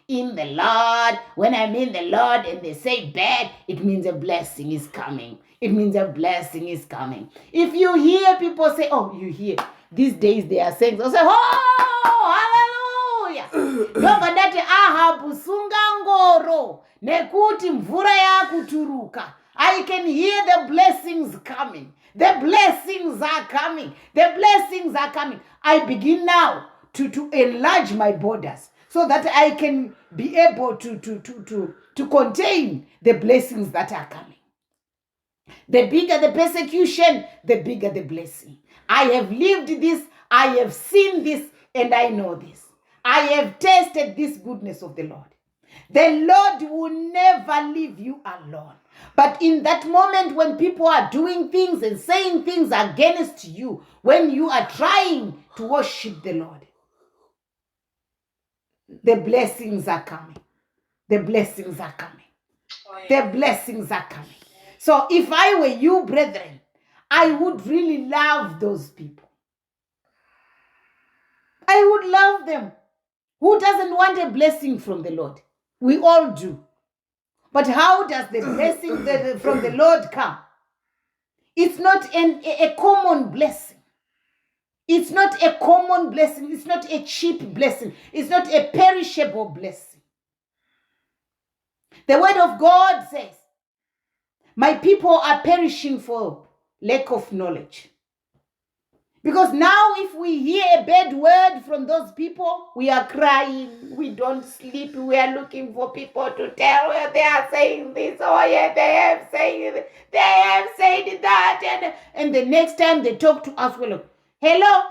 in the Lord, when I'm in the Lord and they say bad, it means a blessing is coming. It means a blessing is coming. If you hear people say, oh, you hear, these days they are saying, they'll say, oh, hallelujah. Ndoba ndati Ahabu sunga ngoro nekuti mvura yakuturuka. I can hear the blessings coming. The blessings are coming. The blessings are coming. I begin now to enlarge my borders so that I can be able to contain the blessings that are coming. The bigger the persecution, the bigger the blessing. I have lived this, I have seen this, and I know this. I have tasted this goodness of the Lord. The Lord will never leave you alone. But in that moment when people are doing things and saying things against you, when you are trying to worship the Lord, the blessings are coming. The blessings are coming. The blessings are coming. So if I were you, brethren, I would really love those people. I would love them. Who doesn't want a blessing from the Lord? We all do. But how does the blessing from the Lord come? It's not a common blessing. It's not a common blessing. It's not a cheap blessing. It's not a perishable blessing. The word of God says, my people are perishing for lack of knowledge. Because now if we hear a bad word from those people, we are crying, we don't sleep, we are looking for people to tell where they are saying this, oh yeah, they have said that, and the next time they talk to us, we're like, hello.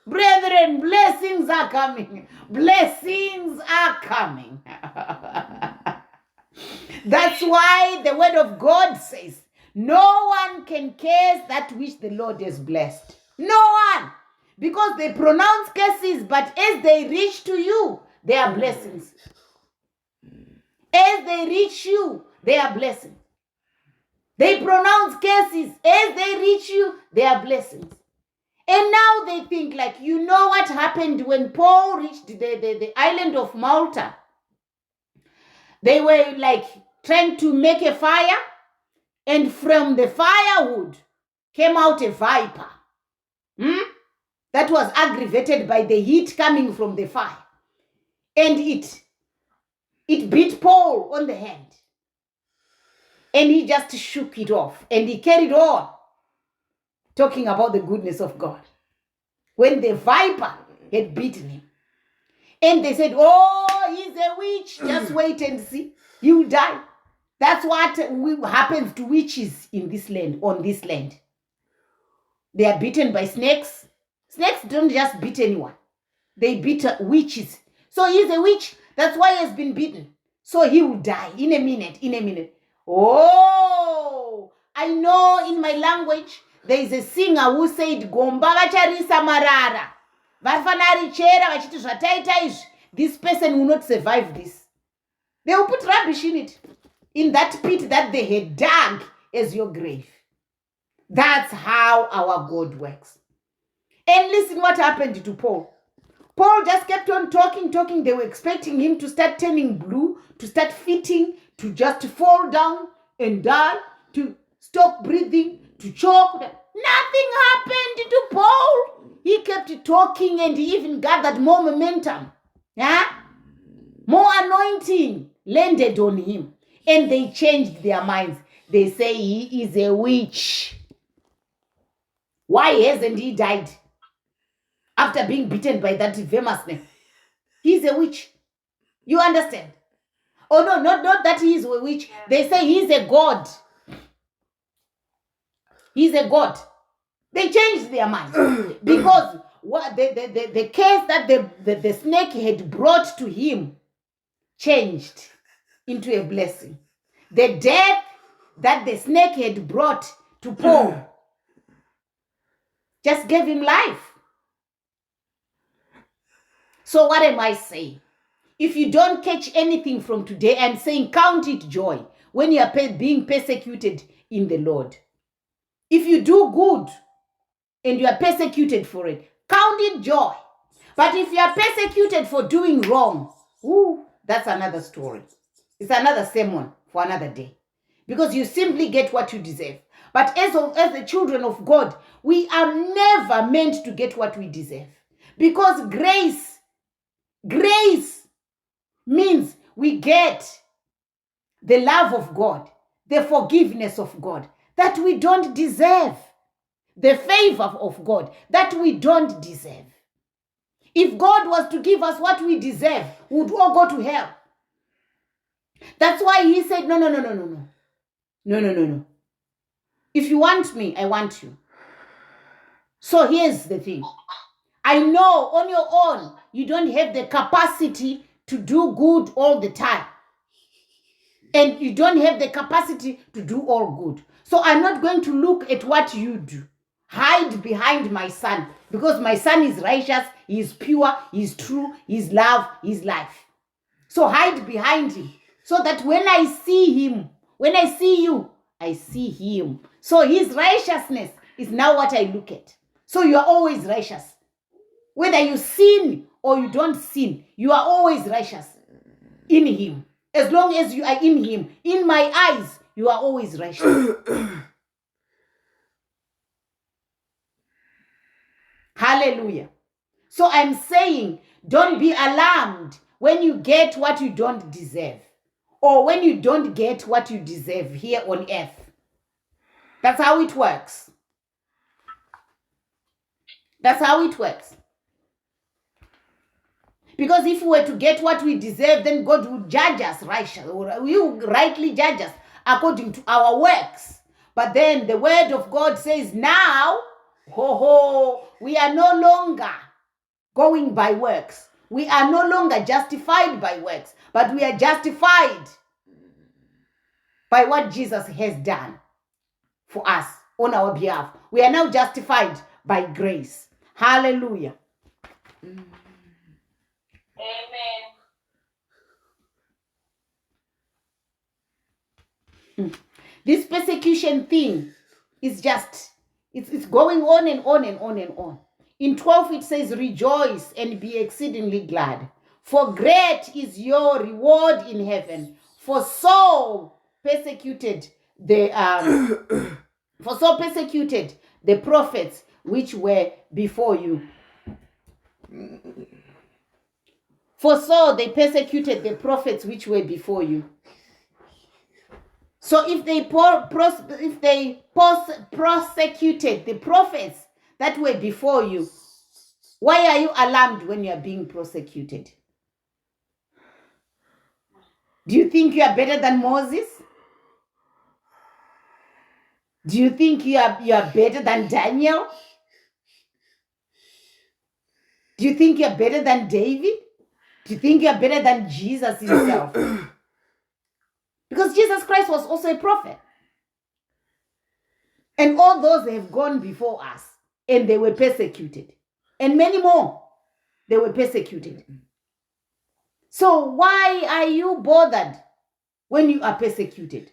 Brethren, blessings are coming. Blessings are coming. That's why the word of God says, no one can curse that which the Lord has blessed. No one. Because they pronounce curses, but as they reach to you, they are blessings. As they reach you, they are blessings. They pronounce curses. As they reach you, they are blessings. And now they think like, you know what happened when Paul reached the island of Malta? They were like trying to make a fire, and from the firewood came out a viper. That was aggravated by the heat coming from the fire. And it bit Paul on the hand. And he just shook it off. And he carried on talking about the goodness of God. When the viper had beaten him. And they said, oh, he's a witch. Just wait and see. He will die. That's what happens to witches in this land, on this land. They are beaten by snakes. Snakes don't just beat anyone. They beat witches. So he's a witch. That's why he has been beaten. So he will die in a minute. Oh, I know in my language, there is a singer who said, Gomba vacharisa marara. Vafanari chera vachiti zvataita izvi. This person will not survive this. They will put rubbish in it. In that pit that they had dug as your grave. That's how our God works. And listen what happened to Paul. Paul just kept on talking. They were expecting him to start turning blue, to start fitting, to just fall down and die, to stop breathing, to choke. Nothing happened to Paul. He kept talking and he even gathered more momentum. Yeah? More anointing landed on him. And they changed their minds. They say he is a witch. Why hasn't he died? After being beaten by that famous snake. He's a witch. You understand? Oh no, not that he is a witch. They say he's a god. He's a god. They changed their mind. Because what the case that the snake had brought to him changed into a blessing. The death that the snake had brought to Paul just gave him life. So what am I saying? If you don't catch anything from today, I'm saying count it joy when you are being persecuted in the Lord. If you do good and you are persecuted for it, count it joy. But if you are persecuted for doing wrong, that's another story. It's another sermon for another day. Because you simply get what you deserve. But as the children of God, we are never meant to get what we deserve. Because grace means we get the love of God, the forgiveness of God that we don't deserve, the favor of God that we don't deserve. If God was to give us what we deserve, we would all go to hell. That's why he said, no. If you want me, I want you. So here's the thing. I know on your own, you don't have the capacity to do good all the time. And you don't have the capacity to do all good. So I'm not going to look at what you do. Hide behind my son. Because my son is righteous, he is pure, he is true, he is love, he is life. So hide behind him. So that when I see him, when I see you, I see him. So his righteousness is now what I look at. So you are always righteous. Whether you sin or you don't sin, you are always righteous in him. As long as you are in him, in my eyes, you are always righteous. Hallelujah. So I'm saying, don't be alarmed when you get what you don't deserve. Or when you don't get what you deserve here on earth. That's how it works. That's how it works. Because if we were to get what we deserve, then God would judge us righteous. Or He would rightly judge us according to our works. But then the word of God says, now We are no longer going by works. We are no longer justified by works, but we are justified by what Jesus has done for us on our behalf. We are now justified by grace. Hallelujah. Amen. This persecution thing is just, it's going on and on and on and on. In 12 it says, rejoice and be exceedingly glad, for great is your reward in heaven. For so persecuted the prophets which were before you. For so they persecuted the prophets which were before you. So if they prosecuted the prophets that were before you, why are you alarmed when you are being prosecuted? Do you think you are better than Moses? Do you think you are better than Daniel? Do you think you are better than David? Do you think you are better than Jesus himself? Because Jesus Christ was also a prophet. And all those have gone before us, and they were persecuted. And many more, they were persecuted. So why are you bothered when you are persecuted?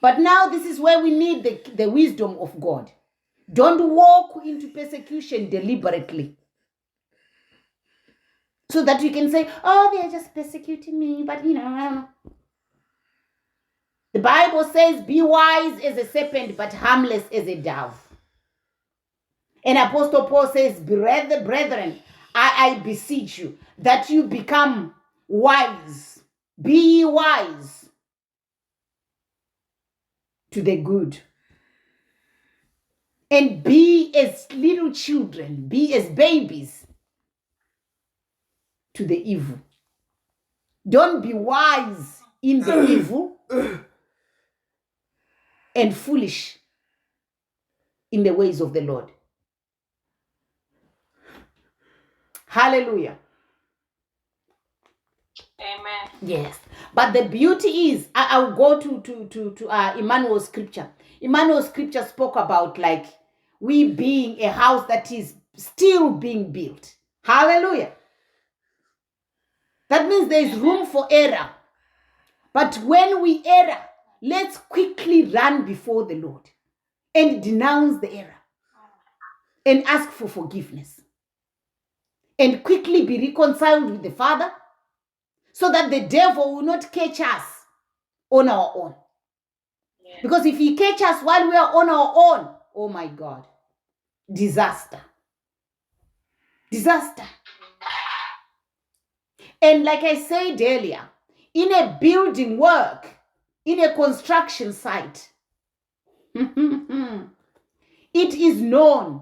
But now this is where we need the wisdom of God. Don't walk into persecution deliberately, so that you can say, oh, they're just persecuting me, but I don't know. The Bible says, be wise as a serpent, but harmless as a dove. And Apostle Paul says, brethren, I beseech you that you become wise. Be ye wise to the good. And be as little children, be as babies to the evil. Don't be wise in the evil and foolish in the ways of the Lord. Hallelujah. Amen. Yes. But the beauty is, I'll go to Emmanuel's scripture. Emmanuel's scripture spoke about like we being a house that is still being built. Hallelujah. That means there is room for error. But when we err, let's quickly run before the Lord and denounce the error and ask for forgiveness and quickly be reconciled with the Father, so that the devil will not catch us on our own. Yes. Because if he catch us while we are on our own, oh my God, disaster. Disaster. And like I said earlier, in a building work, in a construction site, it is known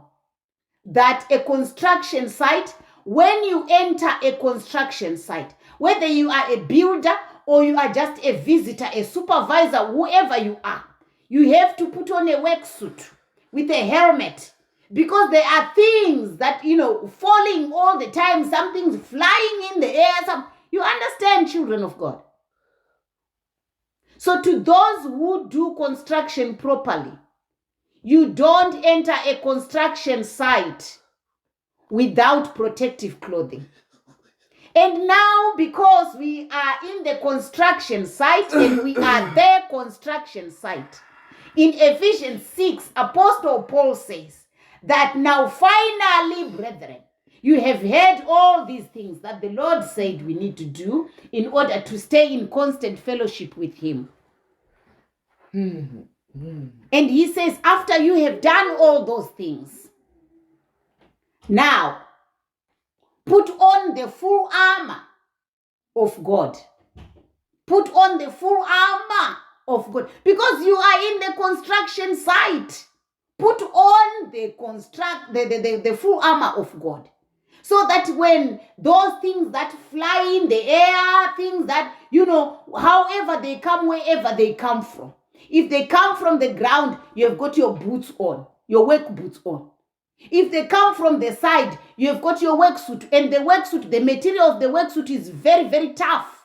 that a construction site, when you enter a construction site, whether you are a builder or you are just a visitor, a supervisor, whoever you are, you have to put on a work suit with a helmet, because there are things that, falling all the time, something's flying in the air. You understand, children of God? So to those who do construction properly, you don't enter a construction site without protective clothing. And now, because we are in the construction site and we are their construction site, in Ephesians 6, Apostle Paul says that now finally, brethren, you have heard all these things that the Lord said we need to do in order to stay in constant fellowship with him. And he says, after you have done all those things, now put on the full armor of God. Put on the full armor of God. Because you are in the construction site. Put on the full armor of God. So that when those things that fly in the air, things that, however they come, wherever they come from, If they come from the ground, you have got your boots on, your work boots on. If they come from the side, you have got your work suit. And the work suit, the material of the work suit is very, very tough.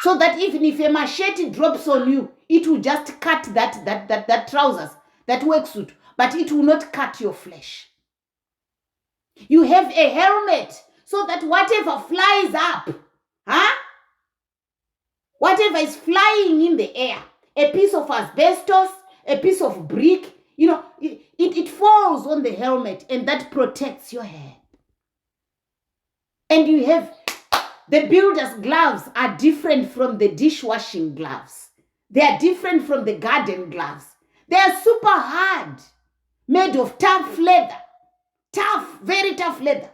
So that even if a machete drops on you, it will just cut that trousers, that work suit, but it will not cut your flesh. You have a helmet so that whatever flies up, whatever is flying in the air, a piece of asbestos, a piece of brick, it falls on the helmet, and that protects your head. And you have the builder's gloves are different from the dishwashing gloves. They are different from the garden gloves. They are super hard, made of tough leather. Tough, very tough leather.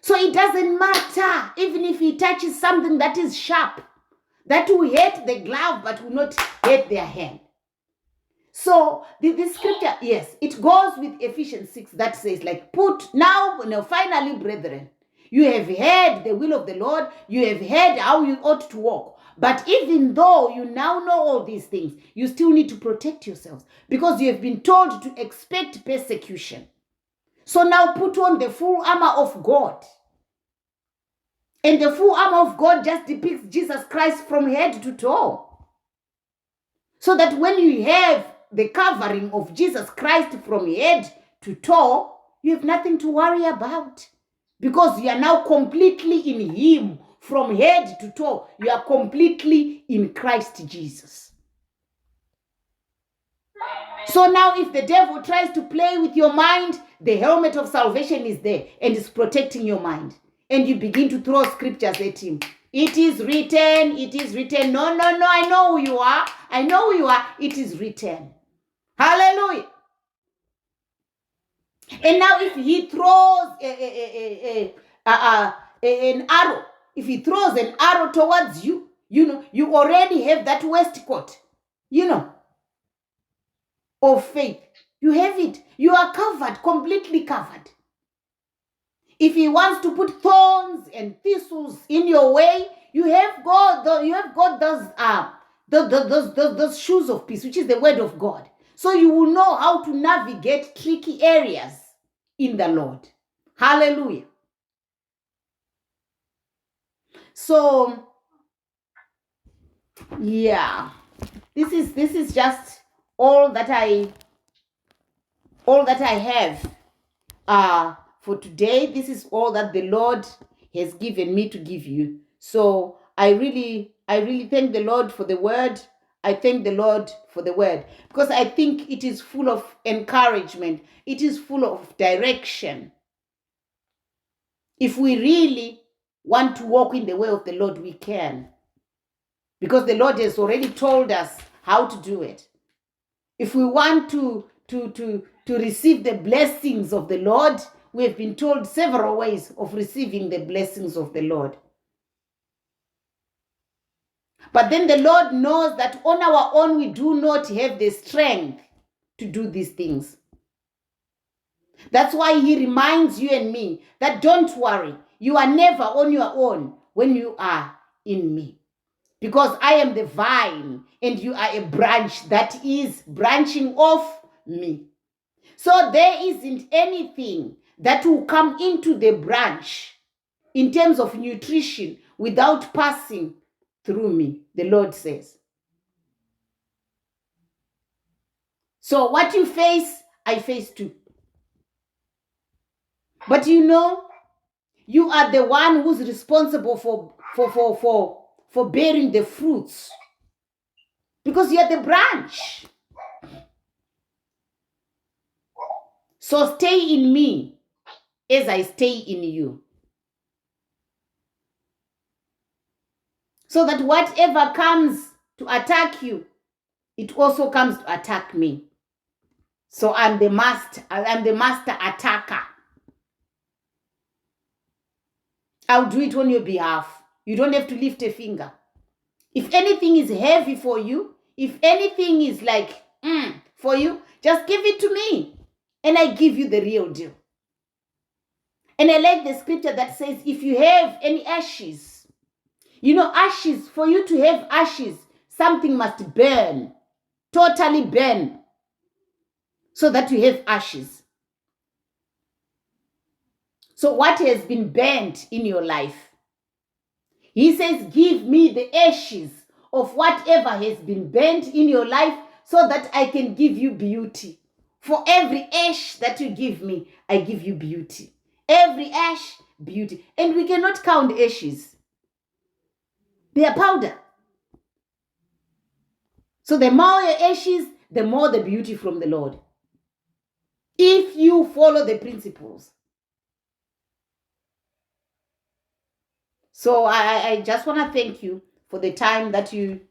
So it doesn't matter, even if he touches something that is sharp, that will hurt the glove but will not hurt their hand. So the scripture, yes, it goes with Ephesians 6 that says, like, finally, brethren, you have heard the will of the Lord, you have heard how you ought to walk. But even though you now know all these things, you still need to protect yourselves because you have been told to expect persecution. So now put on the full armor of God. And the full armor of God just depicts Jesus Christ from head to toe. So that when you have the covering of Jesus Christ from head to toe, you have nothing to worry about. Because you are now completely in Him. From head to toe, you are completely in Christ Jesus. So now if the devil tries to play with your mind, the helmet of salvation is there and is protecting your mind. And you begin to throw scriptures at him. It is written, it is written. No, I know who you are. I know who you are. It is written. Hallelujah. And now if he throws an arrow, if he throws an arrow towards you, you already have that waistcoat, of faith. You have it. You are covered, completely covered. If he wants to put thorns and thistles in your way, you have got those shoes of peace, which is the word of God. So you will know how to navigate tricky areas in the Lord. Hallelujah. So, yeah, this is just all that I have for today. This is all that the Lord has given me to give you. So I really thank the Lord for the word. I thank the Lord for the word because I think it is full of encouragement. It is full of direction. If we really want to walk in the way of the Lord, we can. Because the Lord has already told us how to do it. If we want to receive the blessings of the Lord, we have been told several ways of receiving the blessings of the Lord. But then the Lord knows that on our own we do not have the strength to do these things. That's why He reminds you and me that don't worry, you are never on your own when you are in me. Because I am the vine and you are a branch that is branching off me. So there isn't anything that will come into the branch in terms of nutrition without passing through me, the Lord says. So what you face, I face too. But you are the one who's responsible for bearing the fruits. Because you're the branch. So stay in me as I stay in you. So that whatever comes to attack you, it also comes to attack me. So I'm the master attacker. I'll do it on your behalf. You don't have to lift a finger. If anything is heavy for you, if anything is like for you, just give it to me. And I give you the real deal. And I like the scripture that says, if you have any ashes, Ashes, for you to have ashes, something must burn, totally burn, so that you have ashes. So what has been burnt in your life? He says, give me the ashes of whatever has been burnt in your life so that I can give you beauty. For every ash that you give me, I give you beauty. Every ash, beauty. And we cannot count ashes. They are powder. So the more your ashes, the more the beauty from the Lord. If you follow the principles. So I just want to thank you for the time that you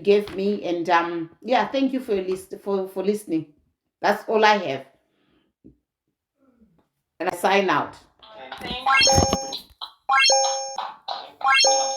gave me, and thank you for listening. That's all I have, and I sign out. Thank you.